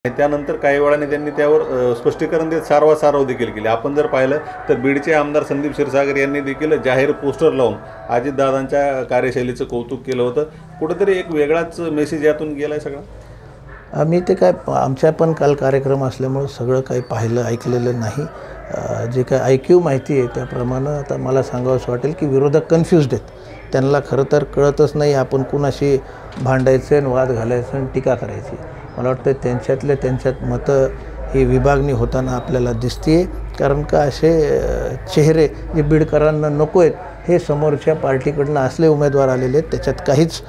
त्यानंतर काही वेळाने त्यांनी त्यावर स्पष्टीकरण देत सारवासारव देखील केली। आपण जर पाहिलं तर बीडचे आमदार संदीप क्षीरसागर यांनी देखील जाहीर पोस्टर लावून अजितदादांच्या कार्यशैलीचं कौतुक केलं होतं। कुठेतरी एक वेगळाच मेसेज यातून गेलाय सगळा। आम्ही ते काय आमच्या पण काल कार्यक्रम असल्यामुळे सगळं काही पाहिलं ऐकलेलं नाही। जे काय ऐकीव माहिती आहे त्याप्रमाणे आता मला सांगावंसं वाटेल की विरोधक कन्फ्युज्ड आहेत। त्यांना खरं तर कळतच नाही आपण कुणाशी भांडायचं आणि वाद घालायचं आणि टीका करायची। मला वाटतं त्यांच्यात मतं ही विभागणी होताना आपल्याला दिसते। कारण का असे चेहरे जे बीडकरांना नको आहेत हे समोरच्या पार्टीकडून असले उमेदवार आलेले आहेत। त्याच्यात काहीच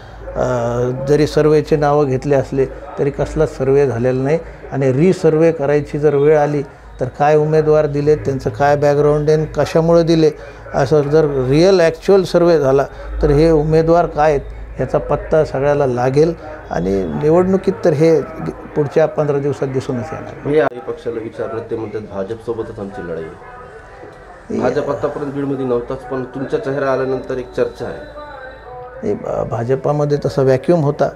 जरी सर्वेचे नावं घेतले असले तरी कसलाच सर्वे झालेला नाही आणि रिसर्वे करायची जर वेळ आली तर काय उमेदवार दिले त्यांचं काय बॅकग्राऊंड आहे कशामुळे दिले असं जर रिअल ॲक्च्युअल सर्वे झाला तर हे उमेदवार काय आहेत ह्याचा पत्ता सगळ्याला लागेल आणि निवडणुकीत तर हे पुढच्या 15 दिवसात दिसूनच येणार। मी या पक्षाला विचारलं ते म्हणतात भाजपसोबतच आमची लढाई आहे। भाजप आतापर्यंत बीडमध्ये नव्हताच पण तुमचा चेहरा आल्यानंतर एक चर्चा आहे। भाजपामध्ये तसा वॅक्यूम होता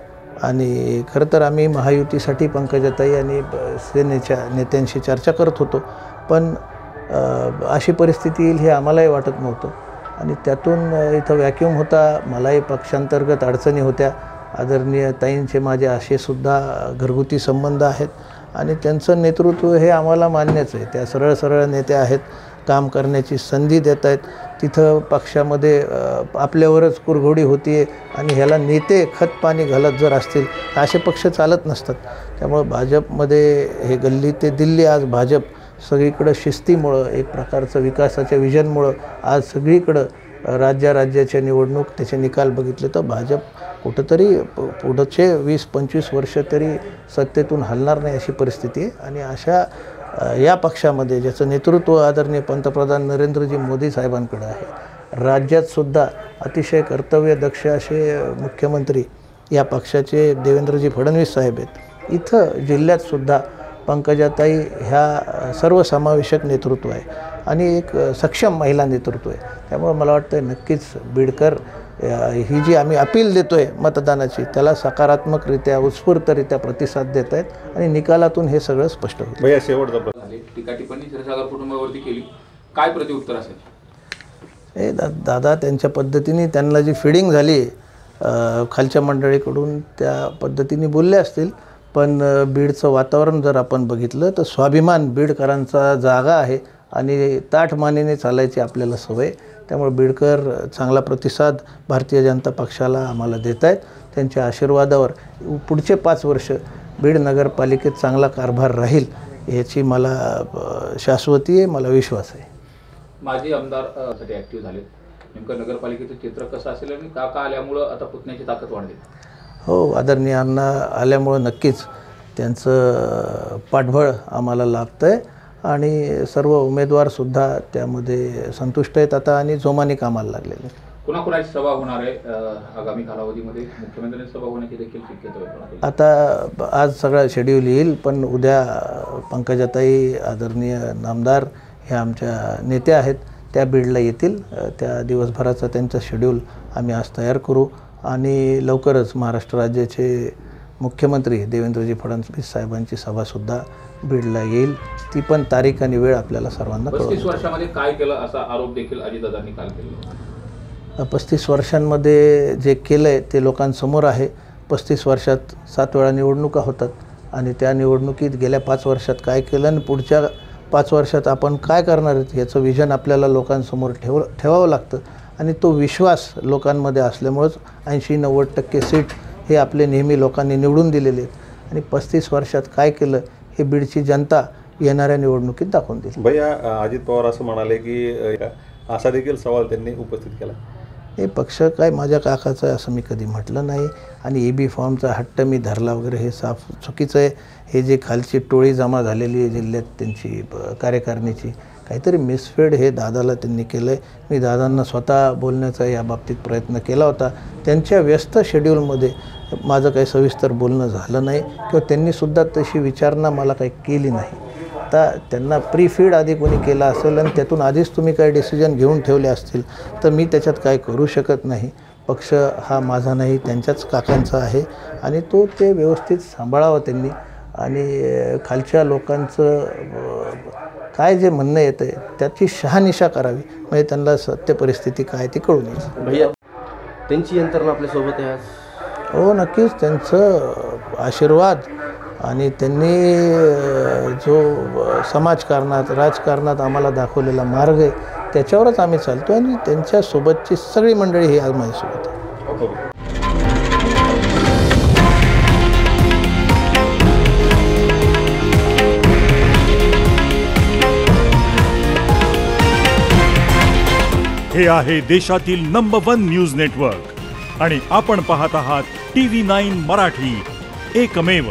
आणि खरं तर आम्ही महायुतीसाठी पंकजाताई आणि सेनेच्या नेत्यांशी चर्चा करत होतो पण अशी परिस्थिती येईल हे आम्हालाही वाटत नव्हतं आणि त्यातून इथं वॅक्यूम होता। मलाही पक्षांतर्गत अडचणी होत्या। आदरणीय ताईंचे माझे असेसुद्धा घरगुती संबंध आहेत आणि त्यांचं नेतृत्व हे आम्हाला मान्यच आहे। त्या सरळ नेते आहेत, काम करण्याची संधी देत आहेत। तिथं पक्षामध्ये आपल्यावरच कुरघोडी होती आहे आणि ह्याला नेते खतपाणी घालत जर असतील तर असे पक्ष चालत नसतात। त्यामुळं भाजपमध्ये हे गल्ली ते दिल्ली आज भाजप सगळीकडं शिस्तीमुळं एक प्रकारचं विकासाच्या विजनमुळं आज सगळीकडं राज्याच्या निवडणूक त्याचे निकाल बघितले तर भाजप कुठंतरी पुढचे 20-25 वर्ष तरी सत्तेतून हलणार नाही अशी परिस्थिती आहे आणि अशा या पक्षामध्ये ज्याचं नेतृत्व आदरणीय पंतप्रधान नरेंद्रजी मोदी साहेबांकडे आहे। राज्यातसुद्धा अतिशय कर्तव्यदक्ष असे मुख्यमंत्री या पक्षाचे देवेंद्रजी फडणवीस साहेब आहेत। इथं जिल्ह्यातसुद्धा पंकजाताई ह्या सर्वसमावेशक नेतृत्व आहे आणि एक सक्षम महिला नेतृत्व आहे। त्यामुळे मला वाटतं नक्कीच बीडकर ही जी आम्ही अपील देतो आहे मतदानाची त्याला सकारात्मकरित्या उत्स्फूर्तरित्या प्रतिसाद देत आहेत आणि निकालातून हे सगळं स्पष्ट होतं। भैया शेवटचा प्रश्न टीका-टिप्पणी क्षीरसागर कुटुंबावरती केली, काय प्रत्युत्तर असेल? हे दादा त्यांच्या पद्धतीने त्यांना जी फिडिंग झाली खालच्या मंडळीकडून त्या पद्धतीने बोलले असतील पण बीडचं वातावरण जर आपण बघितलं तर स्वाभिमान बीडकरांचा जागा आहे आणि ताठमानेने चालायची आपल्याला सवय। त्यामुळे बीडकर चांगला प्रतिसाद भारतीय जनता पक्षाला आम्हाला देत आहेत। त्यांच्या आशीर्वादावर पुढचे 5 वर्ष बीड नगरपालिकेत चांगला कारभार राहील याची मला शाश्वती आहे, मला विश्वास आहे। माजी आमदार साठी ॲक्टिव्ह झाले, नेमकं नगरपालिकेचं चित्र कसं असेल आणि काका आल्यामुळं आता पुतण्याची ताकद वाढली? हो, आदरणीय अण्णा आल्यामुळं नक्कीच त्यांचं पाठबळ आम्हाला लाभतं आहे आणि सर्व उमेदवारसुद्धा त्यामध्ये संतुष्ट आहेत आता आणि जोमाने कामाला लागलेले। कुणाकुणाची सभा होणार आहे आगामी कालावधीमध्ये? मुख्यमंत्र्यांची सभा होण्याची देखील शक्यता आहे? आता आज सगळा शेड्यूल येईल पण उद्या पंकजाताई आदरणीय नामदार ह्या आमच्या नेत्या आहेत त्या बीडला येतील। त्या दिवसभराचा त्यांचा शेड्यूल आम्ही आज तयार करू आणि लवकरच महाराष्ट्र राज्याचे मुख्यमंत्री देवेंद्रजी फडणवीस साहेबांची सभासुद्धा बीडला येईल। ती पण तारीख आणि वेळ आपल्याला सर्वांना कळवू। 35 वर्षामध्ये काय केलं असा आरोप देखील अजितदादांनी काल केला। 35 वर्षांमध्ये जे केलं आहे ते लोकांसमोर आहे। 35 वर्षात 7 वेळा निवडणुका होतात आणि त्या निवडणुकीत गेल्या 5 वर्षात काय केलं आणि पुढच्या 5 वर्षात आपण काय करणार आहेत याचं विजन आपल्याला लोकांसमोर ठेवावं लागतं आणि तो विश्वास लोकांमध्ये असल्यामुळंच 80-90% सीट हे आपले नेहमी लोकांनी निवडून दिलेले आहेत आणि 35 वर्षात काय केलं हे बीडची जनता येणाऱ्या निवडणुकीत दाखवून देईल। भैया अजित पवार असं म्हणाले की असा देखील सवाल त्यांनी उपस्थित केला। हे पक्ष काय माझ्या काकाचं आहे असं मी कधी म्हटलं नाही आणि EB फॉर्मचा हट्ट मी धरला वगैरे हे साफ चुकीचं आहे। हे जे खालची टोळी जमा झालेली आहे जिल्ह्यात त्यांची कार्यकारिणीची काहीतरी मिसफेड हे दादाला त्यांनी केलं आहे। मी दादांना स्वतः बोलण्याचा या बाबतीत प्रयत्न केला होता। त्यांच्या व्यस्त शेड्यूलमध्ये माझं काही सविस्तर बोलणं झालं नाही किंवा त्यांनीसुद्धा तशी विचारणा मला काही केली नाही। आता त्यांना प्रीफीड आधी कोणी केला असेल आणि त्यातून आधीच तुम्ही काही डिसिजन घेऊन ठेवले असतील तर मी त्याच्यात काय करू शकत नाही। पक्ष हा माझा नाही त्यांच्याच काकांचा आहे आणि तो ते व्यवस्थित सांभाळावा त्यांनी। आणि खालच्या लोकांचं काय जे म्हणणं येतं आहे त्याची शहानिशा करावी, म्हणजे त्यांना सत्य परिस्थिती काय ती कळून येईल. भैया त्यांची यंत्रणा आपल्यासोबत आहे आज. हो नक्कीच, त्यांचं आशीर्वाद आणि त्यांनी जो समाजकारणात राजकारणात आम्हाला दाखवलेला मार्ग आहे त्याच्यावरच आम्ही चालतो आणि त्यांच्यासोबतची सगळी मंडळी ही आज माझ्यासोबत आहे. हे आहे देशातील नंबर 1 न्यूज नेटवर्क आणि आपण पाहत आहात TV9 मराठी, एकमेव.